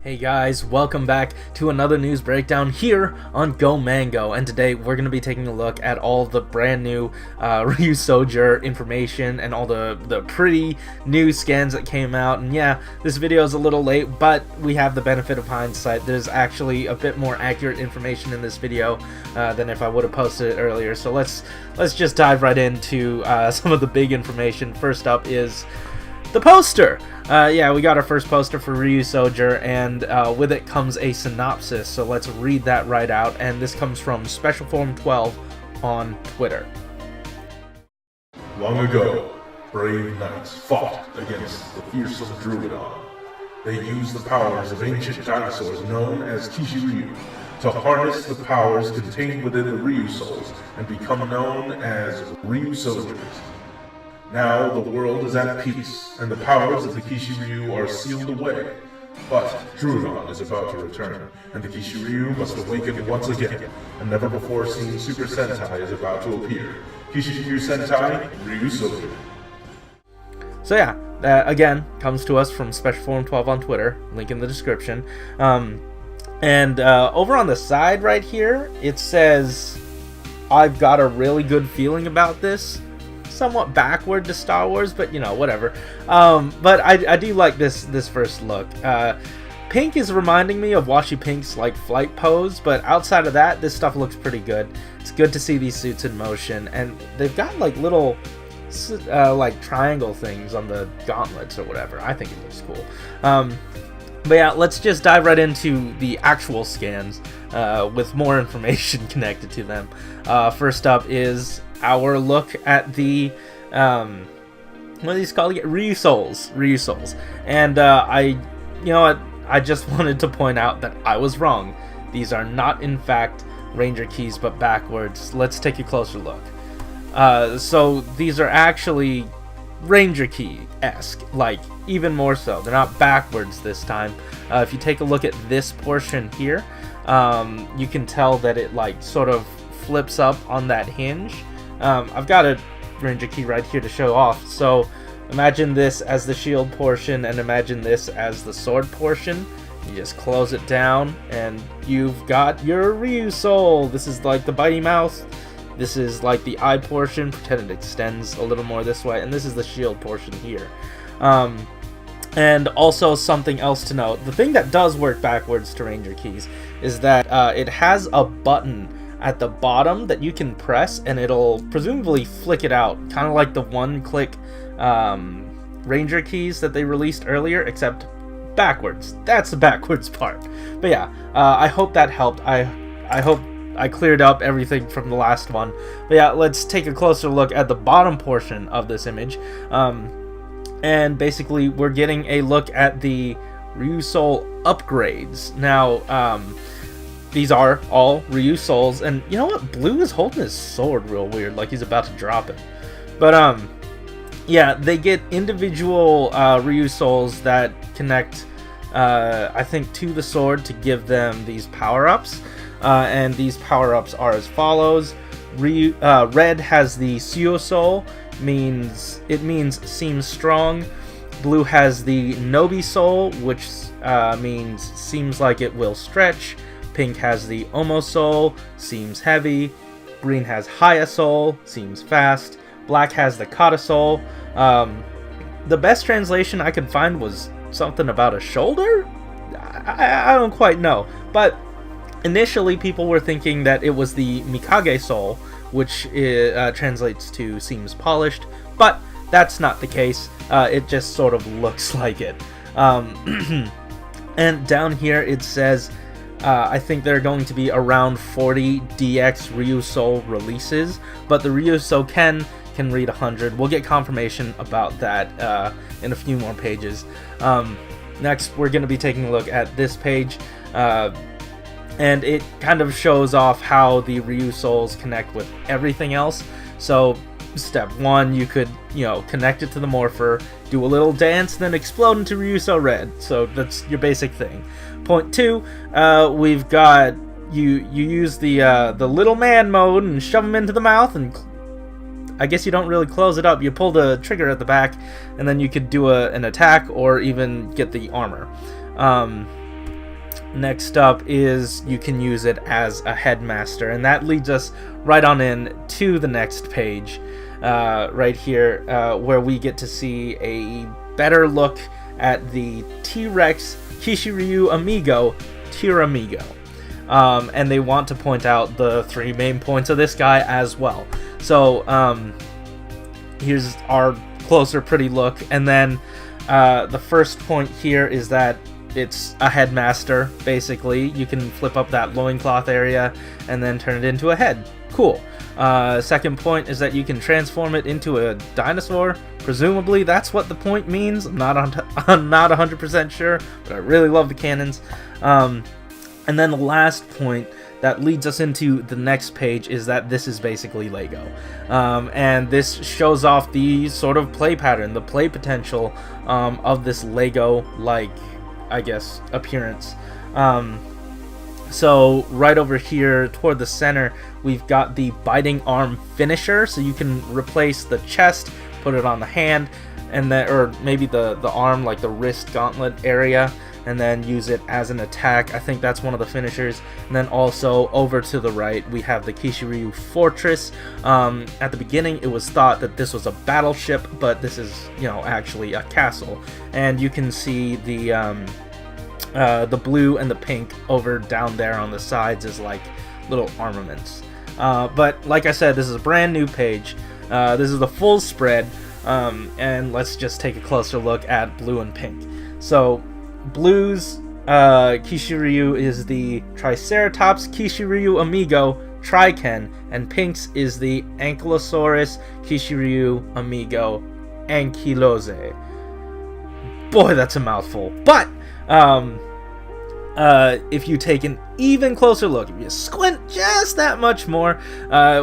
Hey guys, welcome back to another news breakdown here on GoMango, and today we're going to be taking a look at all the brand new Ryuusouger information and all the pretty new scans that came out. And yeah, this video is a little late, but we have the benefit of hindsight. There's actually a bit more accurate information in this video than if I would have posted it earlier. So let's just dive right into some of the big information. First up is the poster. Yeah, we got our first poster for Ryuusouger, and with it comes a synopsis, so let's read that right out. And this comes from Specialform12 on Twitter. Long ago, brave knights fought against the fearsome Druidon. They used the powers of ancient dinosaurs known as Kishu Ryu to harness the powers contained within the Ryu Souls and become known as Ryuusougers. Now the world is at peace, and the powers of the Kishu Ryu are sealed away. But Druidon is about to return, and the Kishu Ryu must awaken once again. A never-before-seen Super Sentai is about to appear. Kishu Ryu Sentai, Ryuusouger. So yeah, that again comes to us from Specialform12 on Twitter, link in the description. And over on the side right here, it says, "I've got a really good feeling about this." Somewhat backward to Star Wars, but you know, whatever. But I do like this first look. Pink is reminding me of Washi Pink's like flight pose, but outside of that, this stuff looks pretty good. It's good to see these suits in motion, and they've got like little like triangle things on the gauntlets or whatever. I think it looks cool. But yeah, let's just dive right into the actual scans with more information connected to them. First up is our look at the what are these called again? Ryu Souls. And you know what? I just wanted to point out that I was wrong. These are not in fact Ranger keys, but backwards. Let's take a closer look. So these are actually Ranger key-esque, like even more so. They're not backwards this time. If you take a look at this portion here, you can tell that it like sort of flips up on that hinge. I've got a Ranger key right here to show off. So imagine this as the shield portion, and imagine this as the sword portion. You just close it down, and you've got your Ryu Soul. This is like the bitey mouth. This is like the eye portion. Pretend it extends a little more this way, and this is the shield portion here. And also something else to note: the thing that does work backwards to Ranger keys is that it has a button at the bottom that you can press, and it'll presumably flick it out, kind of like the one-click Ranger keys that they released earlier, except backwards. That's the backwards part. But yeah, I hope that helped. I hope I cleared up everything from the last one. But yeah, let's take a closer look at the bottom portion of this image. And basically, we're getting a look at the Ryusoul Upgrades. Now, these are all Ryu Souls, and you know what? Blue is holding his sword real weird, like he's about to drop it. But yeah, they get individual Ryu Souls that connect, I think, to the sword to give them these power-ups. And these power-ups are as follows. Red has the Suyo Soul, means seems strong. Blue has the Nobi Soul, which means seems like it will stretch. Pink has the Omo Soul, seems heavy. Green has Haya Soul, seems fast. Black has the Kata Soul. The best translation I could find was something about a shoulder? I don't quite know. But initially people were thinking that it was the Mikage Soul, which translates to seems polished. But that's not the case. It just sort of looks like it. And down here it says, I think there are going to be around 40 DX Ryusoul releases, but the Ryusoul can read 100. We'll get confirmation about that in a few more pages. Next, we're going to be taking a look at this page, and it kind of shows off how the Ryu Souls connect with everything else. So, step 1, you could, connect it to the Morpher, do a little dance, then explode into Ryusoul Red. So that's your basic thing. Point 2, we've got you use the little man mode and shove him into the mouth, and I guess you don't really close it up. You pull the trigger at the back, and then you could do an attack or even get the armor. Next up is you can use it as a headmaster, and that leads us right on in to the next page, right here, where we get to see a better look at the TRex Kishu Ryu Amigo Tiramigo. And they want to point out the 3 main points of this guy as well. So here's our closer pretty look, and then the first point here is that it's a headmaster. Basically, you can flip up that loincloth area and then turn it into a head. Cool. Second point is that you can transform it into a dinosaur. Presumably that's what the point means. I'm not 100% sure, but I really love the cannons. And then the last point that leads us into the next page is that this is basically Lego. And this shows off the sort of play pattern, the play potential of this Lego-like, I guess, appearance. So right over here toward the center, we've got the biting arm finisher, so you can replace the chest, put it on the hand, and then, or maybe the arm, like the wrist gauntlet area, and then use it as an attack. I think that's one of the finishers. And then also over to the right, we have the Kishu Ryu Fortress. At the beginning, it was thought that this was a battleship, but this is, you know, actually a castle. And you can see the blue and the pink over down there on the sides is like little armaments. But like I said, this is a brand new page. This is the full spread, and let's just take a closer look at blue and pink. So blue's Kishu Ryu is the Triceratops Kishu Ryu Amigo Triken, and pink's is the Ankylosaurus Kishu Ryu Amigo Ankylose. Boy, that's a mouthful. But if you take an even closer look, if you squint just that much more,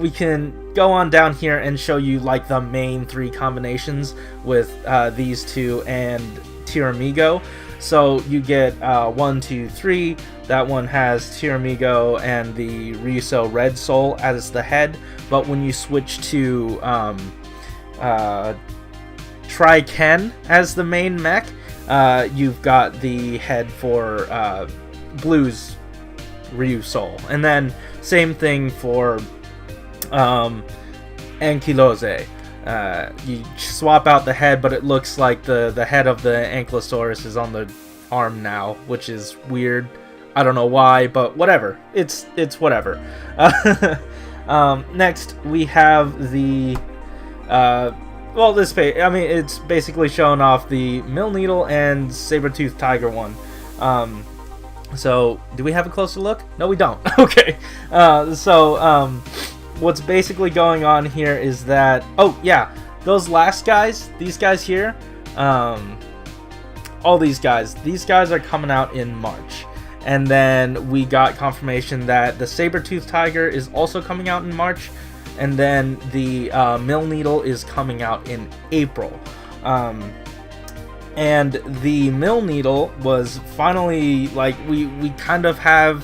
we can go on down here and show you like the main 3 combinations with these two and Tiramigo. So you get 1, 2, 3. That one has Tiramigo and the Ryusoul Red Soul as the head, but when you switch to Triken as the main mech, you've got the head for Blue's Ryu Soul. And then same thing for Ankylose. You swap out the head, but it looks like the head of the Ankylosaurus is on the arm now, which is weird. I don't know why, but whatever. It's whatever. Next, we have the well, this page, I mean, it's basically showing off the Mill Needle and Saber-Tooth Tiger one. So, do we have a closer look? No, we don't. Okay. What's basically going on here is that... Oh, yeah. Those last guys, these guys here, all these guys are coming out in March. And then we got confirmation that the Saber-Tooth Tiger is also coming out in March. And then the Mill Needle is coming out in April. And the Mill Needle was finally, like, we kind of have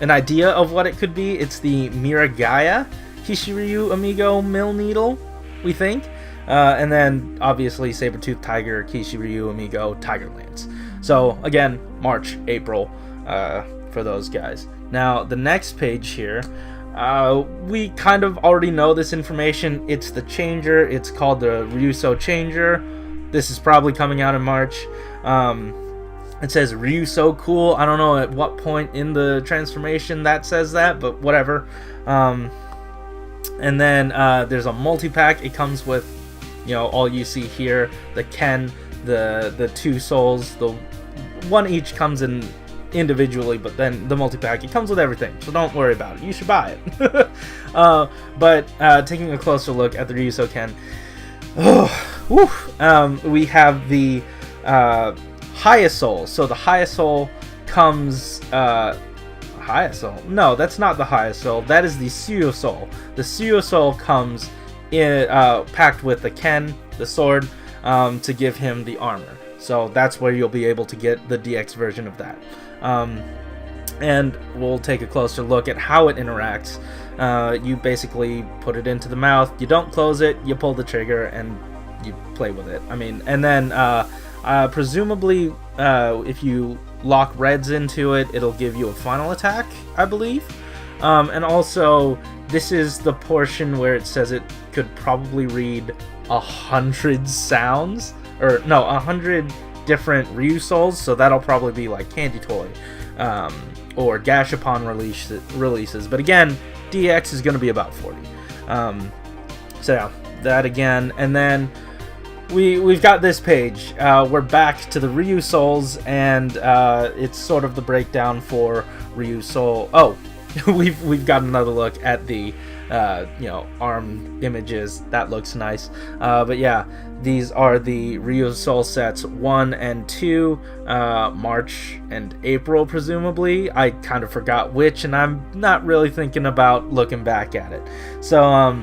an idea of what it could be. It's the Miragaya Kishu Ryu Amigo Mill Needle, we think. And then, obviously, Saber-Tooth Tiger Kishu Ryu Amigo Tiger Lance. So, again, March, April for those guys. Now, the next page here... we kind of already know this information. It's the changer. It's called the Ryusoul Changer. This is probably coming out in March. It says Ryu So Cool. I don't know at what point in the transformation that says that, but whatever. And then there's a multi-pack. It comes with, you know, all you see here. The Ken, the 2 souls. The one each comes in individually, but then the multi-pack, it comes with everything, so don't worry about it. You should buy it. But taking a closer look at the Ryusoul Ken, we have the Hyusoul. So the Hyusoul comes... Hyusoul? No, that's not the Hyusoul. That is the Ryusoul. The Ryusoul comes in, packed with the Ken, the sword, to give him the armor. So that's where you'll be able to get the DX version of that. And we'll take a closer look at how it interacts. You basically put it into the mouth, you don't close it, you pull the trigger, and you play with it. I mean, and then presumably if you lock reds into it, it'll give you a final attack, I believe. And also, this is the portion where it says it could probably read 100 sounds, or no, 100 different Ryu Souls, so that'll probably be like Candy Toy, or Gashapon releases. But again, DX is going to be about 40. So yeah, that again, and then we've got this page. We're back to the Ryu Souls, and it's sort of the breakdown for Ryu Soul. Oh, we've got another look at the arm images. That looks nice. But yeah, these are the Ryu Soul sets 1 and 2, March and April presumably. I kind of forgot which, and I'm not really thinking about looking back at it. So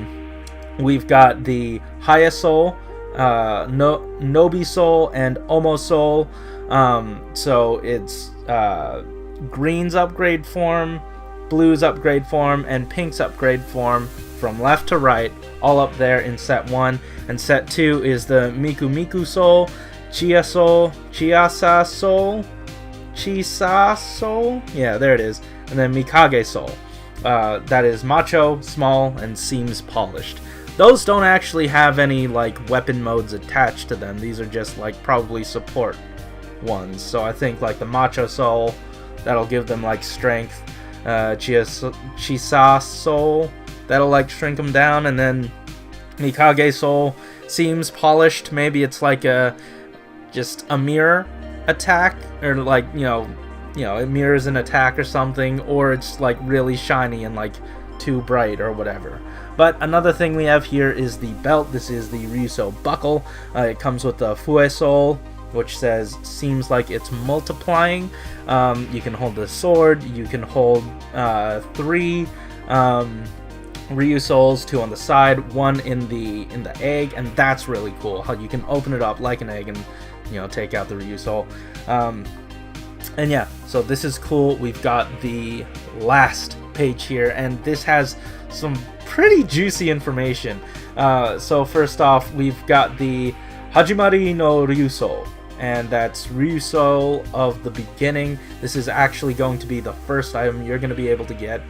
we've got the Haya Soul, Nobi Soul, and Omo Soul. So it's Green's upgrade form, Blue's upgrade form, and Pink's upgrade form from left to right, all up there in set 1. And set 2 is the Miku Miku Soul, Chiasa Soul, yeah, there it is, and then Mikage Soul. That is macho, small, and seems polished. Those don't actually have any like weapon modes attached to them. These are just like probably support ones. So I think like the Macho Soul, that'll give them like strength. Chisa Soul, that'll like shrink them down, and then Mikage Soul seems polished. Maybe it's like just a mirror attack, or like it mirrors an attack or something, or it's like really shiny and like too bright or whatever. But another thing we have here is the belt. This is the Ryusoul buckle. It comes with the Fue Soul, which says seems like it's multiplying. You can hold the sword. You can hold 3 Ryu Souls, 2 on the side, 1 in the egg, and that's really cool. How you can open it up like an egg and take out the Ryu Soul. And yeah, so this is cool. We've got the last page here, and this has some pretty juicy information. So first off, we've got the Hajimari no Ryusoul, and that's Ryusoul of the beginning. This is actually going to be the first item you're going to be able to get,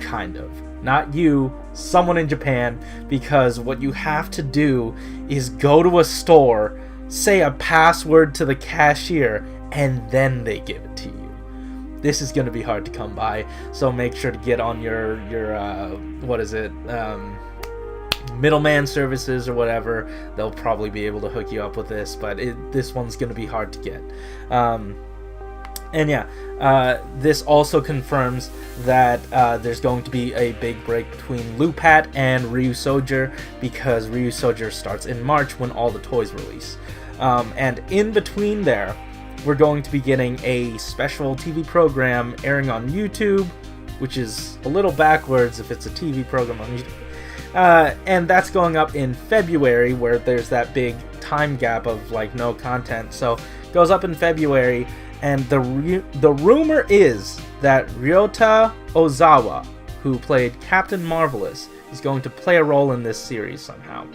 kind of. Not you, someone in Japan, because what you have to do is go to a store, say a password to the cashier, and then they give it to you. This is going to be hard to come by, so make sure to get on your middleman services or whatever. They'll probably be able to hook you up with this, but this one's going to be hard to get. And yeah, this also confirms that there's going to be a big break between Lupat and Ryuusouger, because Ryuusouger starts in March when all the toys release. And in between there, we're going to be getting a special TV program airing on YouTube, which is a little backwards if it's a TV program on YouTube. And that's going up in February, where there's that big time gap of like no content. So it goes up in February, and the rumor is that Ryota Ozawa, who played Captain Marvelous, is going to play a role in this series somehow.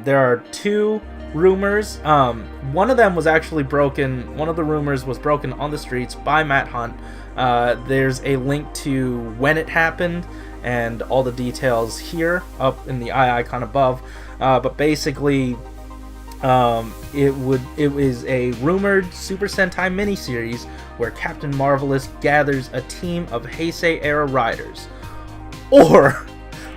There are 2 rumors. One of them was actually broken. One of the rumors was broken on the streets by Matt Hunt. There's a link to when it happened and all the details here up in the eye icon above. But basically, it was a rumored Super Sentai miniseries where Captain Marvelous gathers a team of Heisei era riders. Or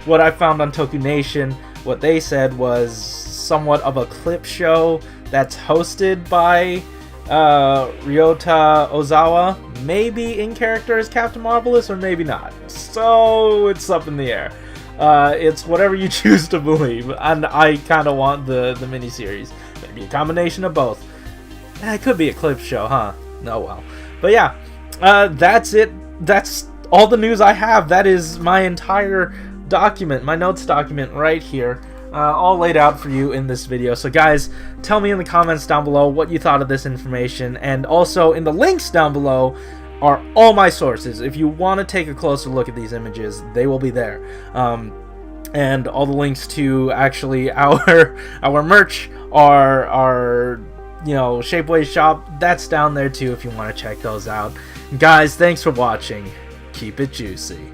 what I found on Toku Nation, what they said was somewhat of a clip show that's hosted by Ryota Ozawa, maybe in character as Captain Marvelous, or maybe not. So it's up in the air. It's whatever you choose to believe, and I kind of want the miniseries. Maybe a combination of both. It could be a clip show, huh? Oh well. But yeah, that's it. That's all the news I have. That is my entire document, my notes document right here. All laid out for you in this video. So guys, tell me in the comments down below what you thought of this information, and also in the links down below are all my sources. If you want to take a closer look at these images, they will be there. And all the links to actually our merch are Shapeways shop, that's down there too if you want to check those out. Guys, thanks for watching. Keep it juicy.